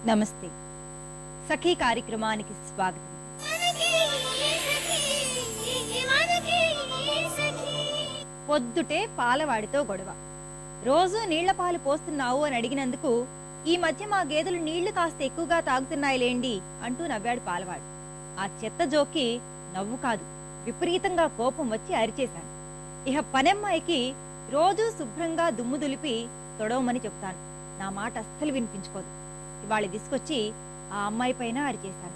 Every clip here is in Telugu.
నమస్తే. సఖీ కార్యక్రమానికి స్వాగతం. పొద్దుటే పాలవాడితో గొడవ. రోజు నీళ్ల పాలు పోస్తున్నావు అని అడిగినందుకు ఈ మధ్య మా గేదెలు నీళ్లు కాస్త ఎక్కువగా తాగుతున్నాయిలేండి అంటూ నవ్వాడు పాలవాడు. ఆ చెత్త జోకి నవ్వు కాదు, విపరీతంగా కోపం వచ్చి అరిచేశాను. ఇహ పనమ్మాయికి రోజూ శుభ్రంగా దుమ్ము దులిపి తొడవమని చెప్తాను. నా మాట అస్సలు వినిపించుకోదు. ఇవాళ తీసుకొచ్చి ఆ అమ్మాయి పైన అరిచేశాను.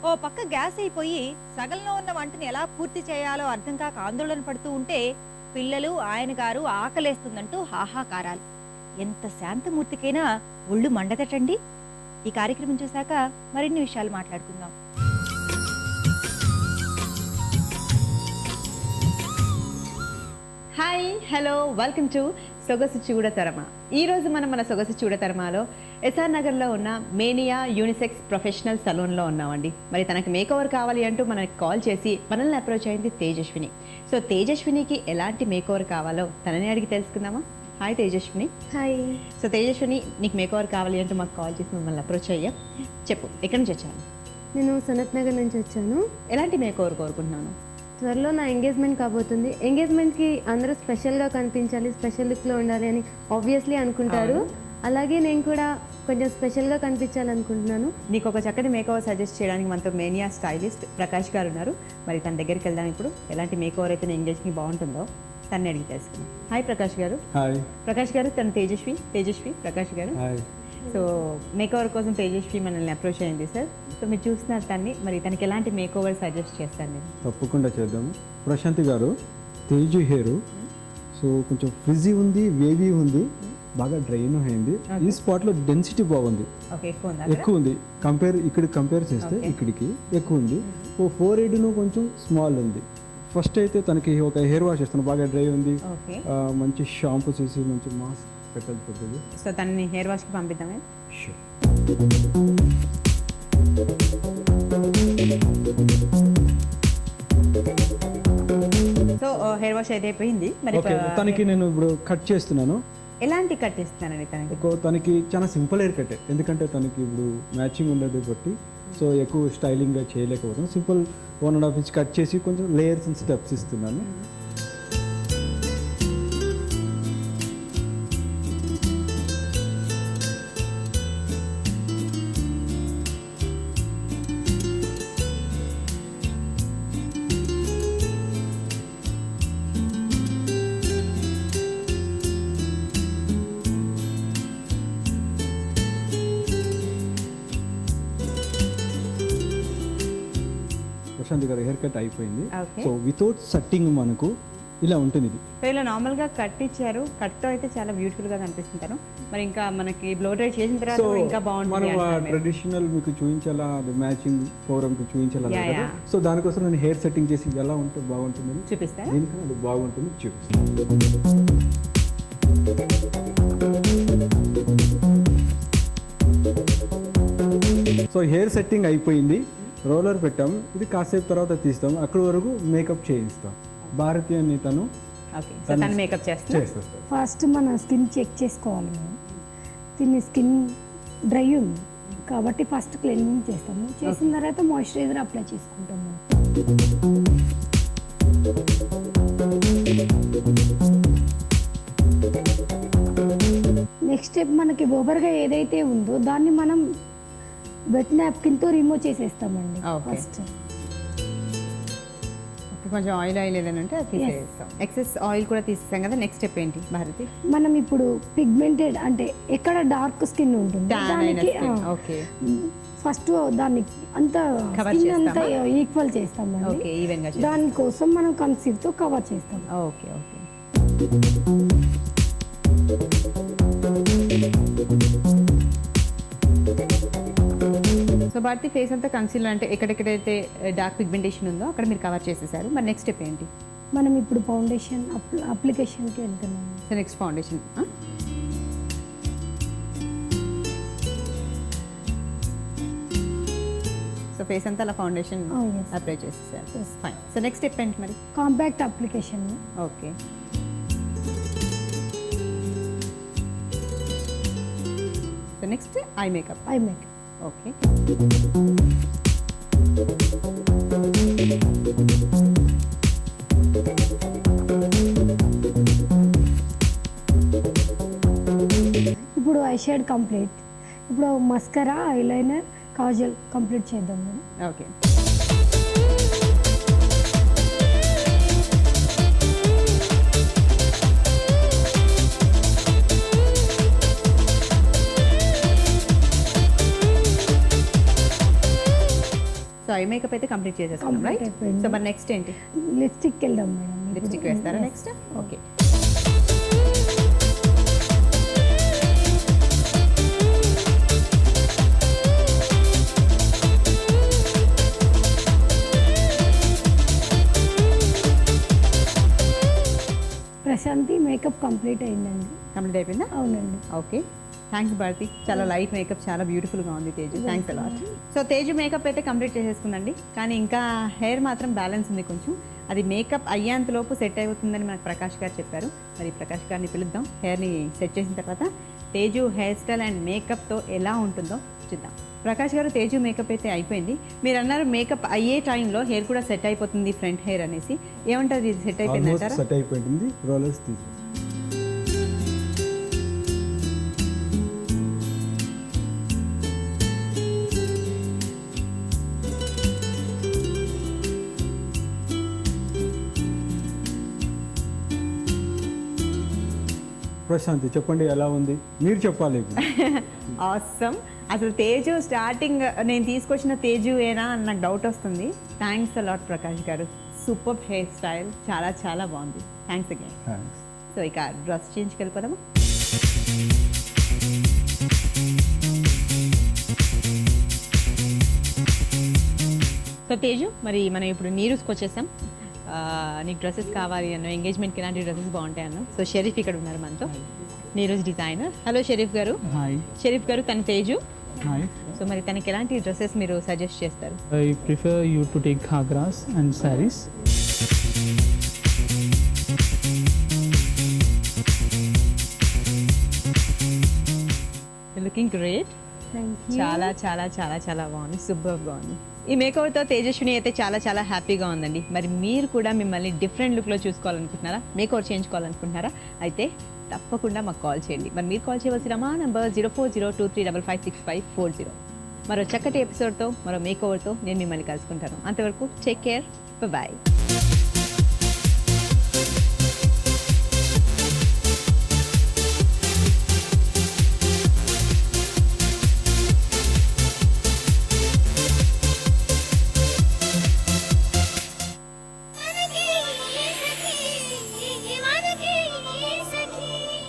ఓ పక్క గ్యాస్ అయిపోయి సగంలో ఉన్న వంటని ఎలా పూర్తి చేయాలో అర్థం కాక ఆందోళన పడుతూ ఉంటే పిల్లలు ఆయన గారు ఆకలేస్తుందంటూ హాహాకారాలు. ఎంత శాంతమూర్తికైనా ఒళ్ళు మండదటండి. ఈ కార్యక్రమం చూశాక మరిన్ని విషయాలు మాట్లాడుకుందాం. హాయ్, హలో, వెల్కమ్ టు సొగసు చూడతరమ. ఈరోజు మనం మన సొగసు చూడతరమలో ఎస్ఆర్ నగర్లో ఉన్న మేనియా యూనిసెక్స్ ప్రొఫెషనల్ సలూన్లో ఉన్నామండి. మరి తనకి మేకోవర్ కావాలి అంటూ మనకి కాల్ చేసి మనల్ని అప్రోచ్ అయింది తేజస్విని. సో తేజస్వినికి ఎలాంటి మేకోవర్ కావాలో తనని అడిగి తెలుసుకుందామా? Hi Tejaswini. Hi. So Tejaswini, నీకు మేకోవర్ కావాలి అంటూ మాకు కాల్ చేసి మమ్మల్ని అప్రోచ్ అయ్యా. చెప్పు, ఎక్కడి నుంచి వచ్చాను? నేను సనత్ నగర్ నుంచి వచ్చాను. ఎలాంటి మేకోవర్ కోరుకుంటున్నాను? త్వరలో నా ఎంగేజ్మెంట్ కాబోతుంది. ఎంగేజ్మెంట్కి అందరూ స్పెషల్గా కనిపించాలి, స్పెషల్ లుక్లో ఉండాలి అని ఆబ్వియస్లీ అనుకుంటారు. అలాగే నేను కూడా కొంచెం స్పెషల్గా కనిపించాలనుకుంటున్నాను. నీకు ఒక చక్కటి మేకోవర్ సజెస్ట్ చేయడానికి మనతో మేనియా స్టైలిస్ట్ ప్రకాష్ గారు ఉన్నారు. మరి తన దగ్గరికి వెళ్దాం. ఇప్పుడు ఎలాంటి మేకోవర్ అయితే ఎంగేజ్కి బాగుంటుందో తనని అడిగి తెలుసుకుందాం. హాయ్ ప్రకాష్ గారు. హాయ్ ప్రకాష్ గారు, తను తేజస్వి ప్రకాష్ గారు. హాయ్. సో మేకోవర్ కోసం తేజస్వి మనల్ని అప్రోచ్ అయింది సార్. సో మీరు చూస్తున్నారు తన్ని, మరి తనకి ఎలాంటి మేకోవర్ సజెస్ట్ చేస్తాను నేను? తప్పకుండా చేద్దాము. ప్రశాంతి గారు, తేజు హెయిర్ సో కొంచెం ఫ్రిజీ ఉంది, వేవీ ఉంది, బాగా డ్రైన్ అయింది. ఈ స్పాట్లో డెన్సిటీ బాగుంది, ఎక్కువ ఉంది. ఇక్కడికి కంపేర్ చేస్తే ఇక్కడికి ఎక్కువ ఉంది. ఓ ఫోర్ హెడ్ను కొంచెం స్మాల్ ఉంది. ఫస్ట్ అయితే తనకి ఒక హెయిర్ వాష్ చేస్తాను, బాగా డ్రై ఉంది. మంచి షాంపూ చేసి మంచి మాస్క్ పెట్టాలి పోతుంది. సో తనని హెయిర్ వాష్కి పంపిద్దామే. సో హెయిర్ వాష్ అయితే అయిపోయింది. మరి తనకి నేను ఇప్పుడు కట్ చేస్తున్నాను. ఎలాంటి కట్ ఇస్తున్నానండి తనకి? తనకి చాలా సింపుల్ హెయిర్ కట్, ఎందుకంటే తనకి ఇప్పుడు మ్యాచింగ్ ఉండదు బట్టి సో ఎక్కువ స్టైలింగ్గా చేయలేకపోతున్నాను. సింపుల్ 1.5 ఇంచ్ కట్ చేసి కొంచెం లేయర్స్ అండ్ స్టెప్స్ ఇస్తున్నాను. ప్రశాంత్ గారు హెయిర్ కట్ అయిపోయింది. సో వితౌట్ సెట్టింగ్ మనకు ఇలా ఉంటుంది. ఇది ఇలా నార్మల్గా కట్ ఇచ్చారు. కట్తో అయితే చాలా బ్యూటిఫుల్గా కనిపిస్తుంటారు. మరి ఇంకా మనకి బ్లో డ్రై చేసిన తర్వాత ఇంకా బాగుంటుంది. మనం ట్రెడిషనల్ మీకు చూపించాలా, అది మ్యాచింగ్ ప్రోగ్రామ్కి చూపించాలా కదా. సో దానికోసం నేను హెయిర్ సెట్టింగ్ చేసి ఎలా ఉంటే బాగుంటుంది చూపిస్తాను. దీనికన్నా అది బాగుంటుంది చూపిస్తాను. సో హెయిర్ సెట్టింగ్ అయిపోయింది, రోలర్ పెట్టాము. ఇది కాసేపు తర్వాత తీస్తాం, అక్కడి వరకు మేకప్ చేయిస్తాం. భారతి అని తను మేకప్ చేస్తాం. ఫస్ట్ మన స్కిన్ చెక్ చేసుకోవాలి. మేము దీన్ని స్కిన్ డ్రై ఉంది కాబట్టి ఫస్ట్ క్లీనింగ్ చేస్తాము. చేసిన తర్వాత మాయిశ్చరైజర్ అప్లై చేసుకుంటాము. నెక్స్ట్ స్టెప్ మనకి ఓవర్గా ఏదైతే ఉందో దాన్ని మనం వెట్ నాప్కిన్తో రిమూవ్ చేసేస్తామండి. ఫస్ట్ కొంచెం ఆయిల్ ఏదైనా ఉంటే అది తీసేస్తాం. ఎక్సెస్ ఆయిల్ కూడా తీసేస్తాం కదా. నెక్స్ట్ స్టెప్ ఏంటి భారతి? మనం ఇప్పుడు పిగ్మెంటెడ్ అంటే ఎక్కడ డార్క్ స్కిన్ ఉంటుంది దానికి ఫస్ట్ దాన్ని అంతా స్కిన్ అంతా ఈక్వల్ చేస్తాం. దానికోసం మనం కన్సీల్తో కవర్ చేస్తాం. Okay okay. So Bharati face అంతా కన్సీలర్ అంటే ఎక్కడెక్కడైతే డార్క్ పిగ్మెంటేషన్ ఉందో అక్కడ మీరు కవర్ చేసేసారు. మరి నెక్స్ట్ స్టెప్ ఏంటి? మనం ఇప్పుడు ఫౌండేషన్ అప్లికేషన్కి వెళ్తున్నాం. So next foundation. So face అంతా అలా ఫౌండేషన్ అప్లై చేసేసారు. ఫైన్. సో నెక్స్ట్ స్టెప్ ఏంటి మరి? Compact application. Okay. So next eye makeup. Okay. ఇప్పుడు ఐ షేడ్ కంప్లీట్. ఇప్పుడు మస్కరా, ఐలైనర్, కాజల్ కంప్లీట్ చేద్దాం madam. Okay. So eye makeup అయితే కంప్లీట్ చేసేస్తాం, Complete రైట్? అయిపోయింది. సో మరి నెక్స్ట్ ఏంటి? లిప్స్టిక్ వెళ్దాం మేడం. లిప్స్టిక్ వేస్తారా next? Okay. Prashanti makeup complete అయిందండి. కంప్లీట్ అయిపోయిందా? అవునండి. ఓకే. థ్యాంక్స్ భారతి, చాలా లైట్ మేకప్, చాలా బ్యూటిఫుల్గా ఉంది Teju. Thanks a lot. So Teju makeup అయితే కంప్లీట్ చేసేసుకుందండి, కానీ ఇంకా హెయిర్ మాత్రం బ్యాలెన్స్ ఉంది కొంచెం. అది మేకప్ అయ్యేంతలోపు సెట్ అవుతుందని మనకు ప్రకాష్ గారు చెప్పారు. మరి ప్రకాష్ గారిని పిలుద్దాం. హెయిర్ని సెట్ చేసిన తర్వాత తేజు హెయిర్ స్టైల్ అండ్ మేకప్తో ఎలా ఉంటుందో చూద్దాం. ప్రకాష్ గారు, తేజు మేకప్ అయితే అయిపోయింది. మీరు అన్నారు మేకప్ అయ్యే టైంలో హెయిర్ కూడా సెట్ అయిపోతుంది, ఫ్రంట్ హెయిర్ అనేసి. ఏమంటారు, ఇది సెట్ అయిపోయింది ఆల్మోస్ట్ అంటారా? సెట్ అయిపోయింది. రోలర్స్ తీసి ప్రశాంతి చెప్పండి ఎలా ఉంది, మీరు చెప్పాలి. ఆసమ్. అసలు తేజు స్టార్టింగ్ నేను తీసుకొచ్చిన తేజు ఏనా అని నాకు డౌట్ వస్తుంది. థ్యాంక్స్ అలాట్ ప్రకాష్ గారు, సూపర్ హెయిర్ స్టైల్, చాలా చాలా బాగుంది. Thanks again. థ్యాంక్స్. సో ఇక డ్రెస్ చేంజ్కి వెళ్ళిపోదామా? సో తేజు, మరి మనం ఇప్పుడు నీరుస్కి వచ్చేసాం. నీకు డ్రెస్సెస్ కావాలి అన్న, ఎంగేజ్మెంట్కి ఇలాంటి డ్రెస్సెస్ బాగుంటాయి అన్న. సో షరీఫ్ ఇక్కడ ఉన్నారు మనతో, నీరజ్ డిజైనర్. హలో షరీఫ్ గారు. హాయ్. షరీఫ్ గారు, తన తేజు. హాయ్. సో మరి తనకి ఎలాంటి డ్రెస్సెస్ మీరు సజెస్ట్ చేస్తారు? I prefer you to take ghagras and saris. Looking great. Thank you. చాలా చాలా చాలా చాలా బాగుంది, సూపర్గా ఉంది. ఈ మేకవర్తో తేజస్విని అయితే చాలా చాలా హ్యాపీగా ఉందండి. మరి మీరు కూడా మిమ్మల్ని డిఫరెంట్ లుక్లో చూసుకోవాలనుకుంటున్నారా, మేకవర్ చేయించుకోవాలనుకుంటున్నారా? అయితే తప్పకుండా మాకు కాల్ చేయండి. మరి మీరు కాల్ చేయవలసిన మా నంబర్ 040235565540. మరో చక్కటి ఎపిసోడ్తో, మరో మేకవర్తో నేను మిమ్మల్ని కలుసుకుంటాను. అంతవరకు టేక్ కేర్, బాయ్.